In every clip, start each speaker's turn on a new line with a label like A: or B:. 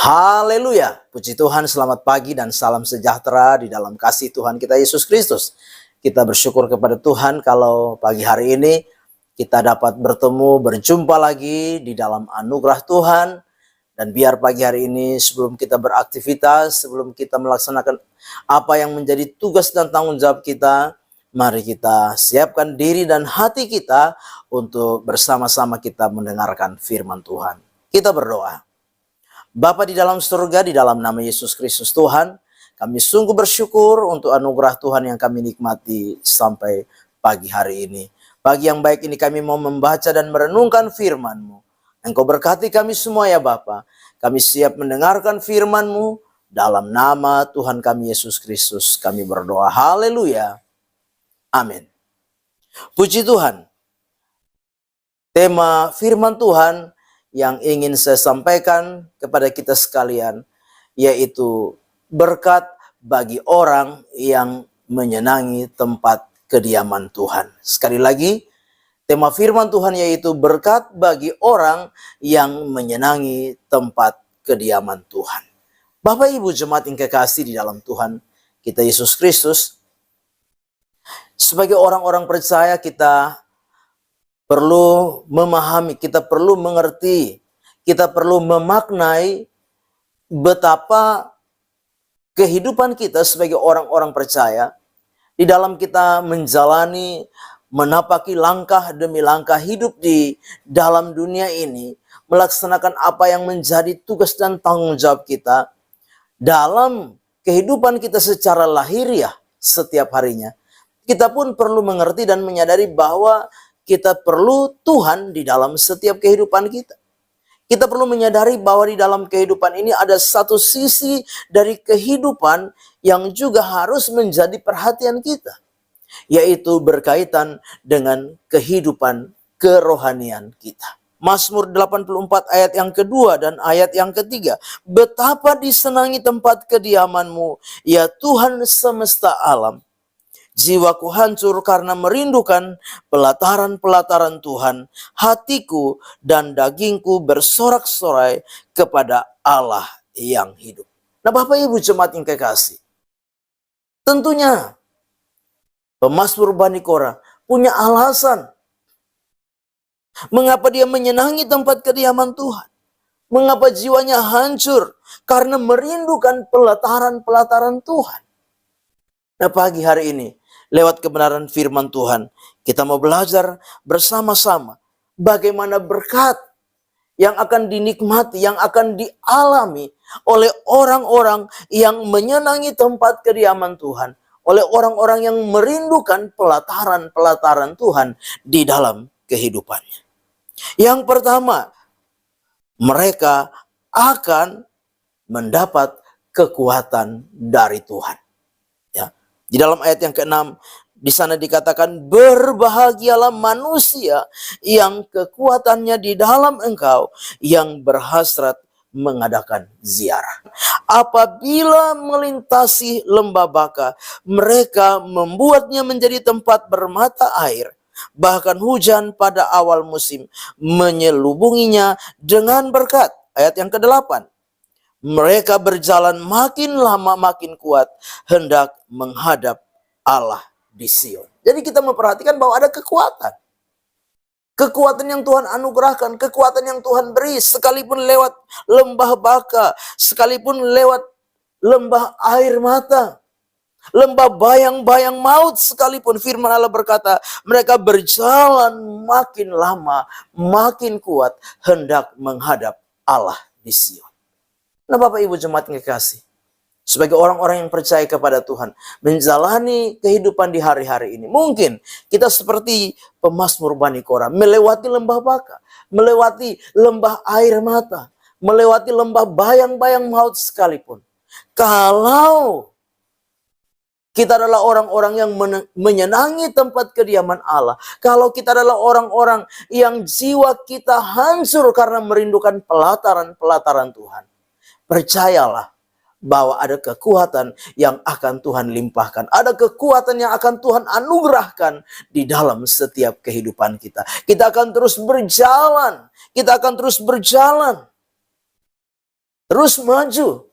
A: Haleluya, puji Tuhan, selamat pagi dan salam sejahtera di dalam kasih Tuhan kita Yesus Kristus. Kita bersyukur kepada Tuhan kalau pagi hari ini kita dapat bertemu, berjumpa lagi di dalam anugerah Tuhan. Dan biar pagi hari ini sebelum kita beraktivitas, sebelum kita melaksanakan apa yang menjadi tugas dan tanggung jawab kita, mari kita siapkan diri dan hati kita untuk bersama-sama kita mendengarkan firman Tuhan. Kita berdoa. Bapa di dalam surga, di dalam nama Yesus Kristus Tuhan, kami sungguh bersyukur untuk anugerah Tuhan yang kami nikmati sampai pagi hari ini. Pagi yang baik ini kami mau membaca dan merenungkan firman-Mu. Engkau berkati kami semua ya Bapa. Kami siap mendengarkan firman-Mu. Dalam nama Tuhan kami Yesus Kristus kami berdoa. Haleluya. Amin. Puji Tuhan. Tema firman Tuhan yang ingin saya sampaikan kepada kita sekalian, yaitu berkat bagi orang yang menyenangi tempat kediaman Tuhan. Sekali lagi, tema firman Tuhan yaitu berkat bagi orang yang menyenangi tempat kediaman Tuhan. Bapak Ibu jemaat yang kekasih di dalam Tuhan kita Yesus Kristus, sebagai orang-orang percaya kita perlu memahami, kita perlu mengerti, kita perlu memaknai betapa kehidupan kita sebagai orang-orang percaya di dalam kita menjalani, menapaki langkah demi langkah hidup di dalam dunia ini, melaksanakan apa yang menjadi tugas dan tanggung jawab kita dalam kehidupan kita secara lahiriah setiap harinya. Kita pun perlu mengerti dan menyadari bahwa kita perlu Tuhan di dalam setiap kehidupan kita. Kita perlu menyadari bahwa di dalam kehidupan ini ada satu sisi dari kehidupan yang juga harus menjadi perhatian kita, yaitu berkaitan dengan kehidupan kerohanian kita. Mazmur 84 ayat yang kedua dan ayat yang ketiga. Betapa disenangi tempat kediaman-Mu, ya Tuhan semesta alam. Jiwaku hancur karena merindukan pelataran-pelataran Tuhan. Hatiku dan dagingku bersorak-sorai kepada Allah yang hidup. Nah Bapak Ibu jemaat yang kekasih, tentunya pemazmur Bani Korah punya alasan mengapa dia menyenangi tempat kediaman Tuhan. Mengapa jiwanya hancur? Karena merindukan pelataran-pelataran Tuhan. Nah pagi hari ini, lewat kebenaran firman Tuhan, kita mau belajar bersama-sama bagaimana berkat yang akan dinikmati, yang akan dialami oleh orang-orang yang menyenangi tempat kediaman Tuhan, oleh orang-orang yang merindukan pelataran-pelataran Tuhan di dalam kehidupannya. Yang pertama, mereka akan mendapat kekuatan dari Tuhan. Di dalam ayat yang ke-6, di sana dikatakan, berbahagialah manusia yang kekuatannya di dalam Engkau, yang berhasrat mengadakan ziarah. Apabila melintasi lembah Baka, mereka membuatnya menjadi tempat bermata air. Bahkan hujan pada awal musim menyelubunginya dengan berkat. Ayat yang ke-8. Mereka berjalan makin lama makin kuat, hendak menghadap Allah di Sion. Jadi kita memperhatikan bahwa ada kekuatan. Kekuatan yang Tuhan anugerahkan, kekuatan yang Tuhan beri, sekalipun lewat lembah Baka, sekalipun lewat lembah air mata, lembah bayang-bayang maut sekalipun, firman Allah berkata, mereka berjalan makin lama, makin kuat, hendak menghadap Allah di Sion. Nah Bapak Ibu jemaat yang kekasih, sebagai orang-orang yang percaya kepada Tuhan, menjalani kehidupan di hari-hari ini, mungkin kita seperti pemazmur Bani Korah, melewati lembah Baka, melewati lembah air mata, melewati lembah bayang-bayang maut sekalipun. Kalau kita adalah orang-orang yang menyenangi tempat kediaman Allah, kalau kita adalah orang-orang yang jiwa kita hancur karena merindukan pelataran-pelataran Tuhan, percayalah bahwa ada kekuatan yang akan Tuhan limpahkan. Ada kekuatan yang akan Tuhan anugerahkan di dalam setiap kehidupan kita. Kita akan terus berjalan. Kita akan terus berjalan. terus maju.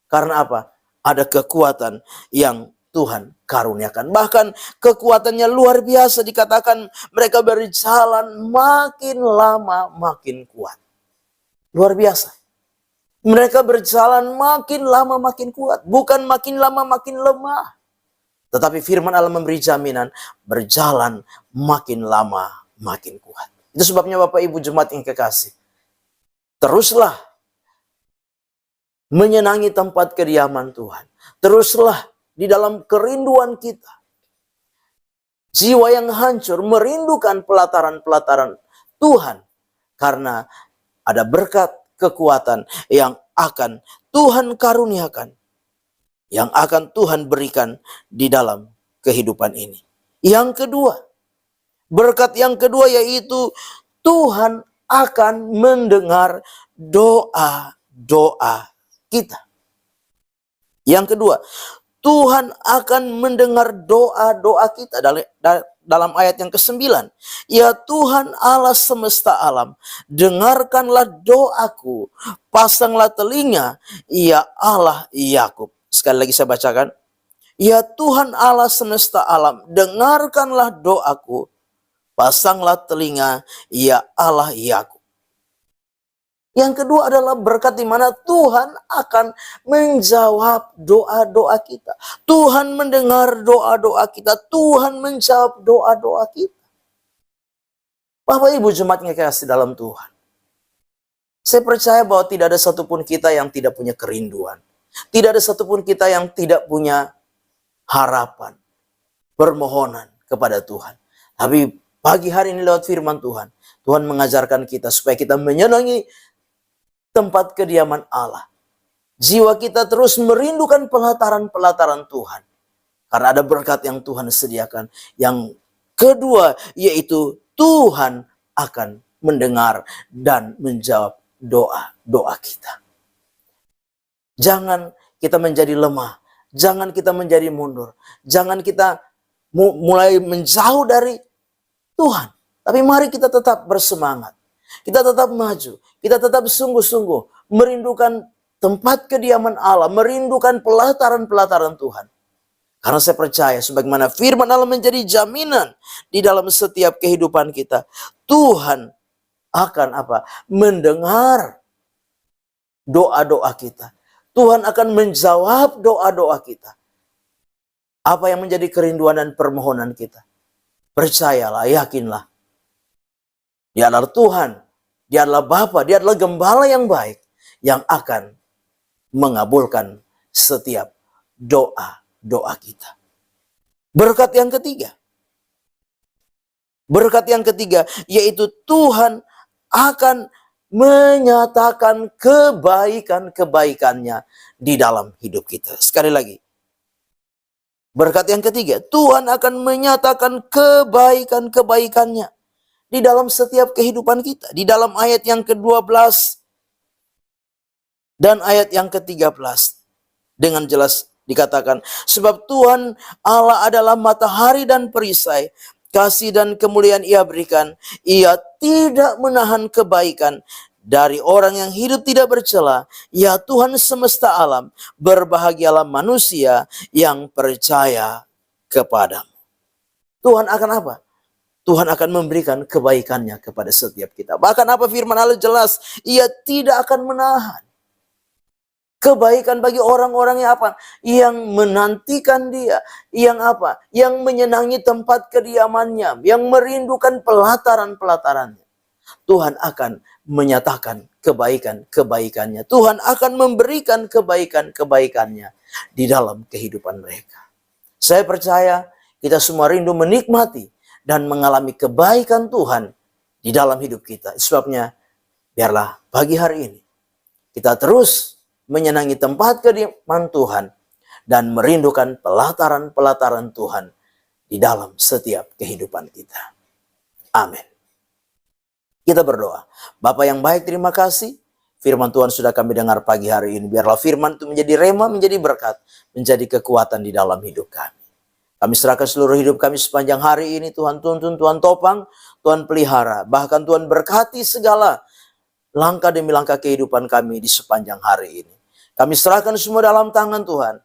A: Karena apa? Ada kekuatan yang Tuhan karuniakan. Bahkan kekuatannya luar biasa, dikatakan mereka berjalan makin lama makin kuat. Luar biasa. Mereka berjalan makin lama makin kuat. Bukan makin lama makin lemah. Tetapi firman Allah memberi jaminan berjalan makin lama makin kuat. Itu sebabnya Bapak Ibu jemaat yang kekasih, teruslah menyenangi tempat kediaman Tuhan. Teruslah di dalam kerinduan kita. Jiwa yang hancur merindukan pelataran-pelataran Tuhan. Karena ada berkat kekuatan yang akan Tuhan karuniakan. Yang akan Tuhan berikan di dalam kehidupan ini. Yang kedua, berkat yang kedua yaitu Tuhan akan mendengar doa-doa kita. Yang kedua, Tuhan akan mendengar doa-doa kita. Dalam ayat yang ke-9. Ya Tuhan Allah semesta alam, dengarkanlah doaku, pasanglah telinga, ya Allah Yakub. Sekali lagi saya bacakan. Ya Tuhan Allah semesta alam, dengarkanlah doaku, pasanglah telinga, ya Allah Yakub. Yang kedua adalah berkat di mana Tuhan akan menjawab doa-doa kita. Tuhan mendengar doa-doa kita. Tuhan menjawab doa-doa kita. Bapak Ibu jemaat yang kasih dalam Tuhan, saya percaya bahwa tidak ada satupun kita yang tidak punya kerinduan. Tidak ada satupun kita yang tidak punya harapan, permohonan kepada Tuhan. Tapi pagi hari ini lewat firman Tuhan, Tuhan mengajarkan kita supaya kita menyenangi tempat kediaman Allah. Jiwa kita terus merindukan pelataran-pelataran Tuhan. Karena ada berkat yang Tuhan sediakan. Yang kedua yaitu Tuhan akan mendengar dan menjawab doa-doa kita. Jangan kita menjadi lemah. Jangan kita menjadi mundur. Jangan kita mulai menjauh dari Tuhan. Tapi mari kita tetap bersemangat. Kita tetap maju. Kita tetap sungguh-sungguh merindukan tempat kediaman Allah. Merindukan pelataran-pelataran Tuhan. Karena saya percaya sebagaimana firman Allah menjadi jaminan di dalam setiap kehidupan kita. Tuhan akan mendengar doa-doa kita. Tuhan akan menjawab doa-doa kita. Apa yang menjadi kerinduan dan permohonan kita? Percayalah, yakinlah. Dia adalah Tuhan. Dia adalah Bapa. Dia adalah Gembala yang baik. Yang akan mengabulkan setiap doa-doa kita. Berkat yang ketiga. Berkat yang ketiga yaitu Tuhan akan menyatakan kebaikan-kebaikannya di dalam hidup kita. Sekali lagi. Berkat yang ketiga, Tuhan akan menyatakan kebaikan-kebaikannya di dalam setiap kehidupan kita. Di dalam ayat yang ke-12 dan ayat yang ke-13. Dengan jelas dikatakan, sebab Tuhan Allah adalah matahari dan perisai, kasih dan kemuliaan Ia berikan. Ia tidak menahan kebaikan dari orang yang hidup tidak bercela. Ya Tuhan semesta alam, berbahagialah manusia yang percaya kepadamu. Tuhan akan apa? Tuhan akan memberikan kebaikannya kepada setiap kita. Bahkan apa firman Allah jelas, Ia tidak akan menahan kebaikan bagi orang-orang yang yang menantikan Dia, yang yang menyenangi tempat kediamannya, yang merindukan pelataran-pelatarannya. Tuhan akan menyatakan kebaikan-kebaikannya. Tuhan akan memberikan kebaikan-kebaikannya di dalam kehidupan mereka. Saya percaya kita semua rindu menikmati dan mengalami kebaikan Tuhan di dalam hidup kita. Sebabnya biarlah pagi hari ini kita terus menyenangi tempat kediaman Tuhan dan merindukan pelataran-pelataran Tuhan di dalam setiap kehidupan kita. Amin. Kita berdoa. Bapa yang baik, terima kasih. Firman Tuhan sudah kami dengar pagi hari ini. Biarlah firman itu menjadi rema, menjadi berkat, menjadi kekuatan di dalam hidup kami. Kami serahkan seluruh hidup kami sepanjang hari ini. Tuhan tuntun, Tuhan topang, Tuhan pelihara. Bahkan Tuhan berkati segala langkah demi langkah kehidupan kami di sepanjang hari ini. Kami serahkan semua dalam tangan Tuhan.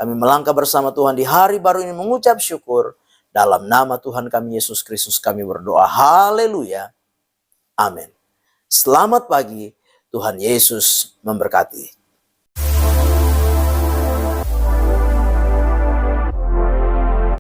A: Kami melangkah bersama Tuhan di hari baru ini mengucap syukur. Dalam nama Tuhan kami Yesus Kristus kami berdoa. Haleluya. Amin. Selamat pagi. Tuhan Yesus memberkati.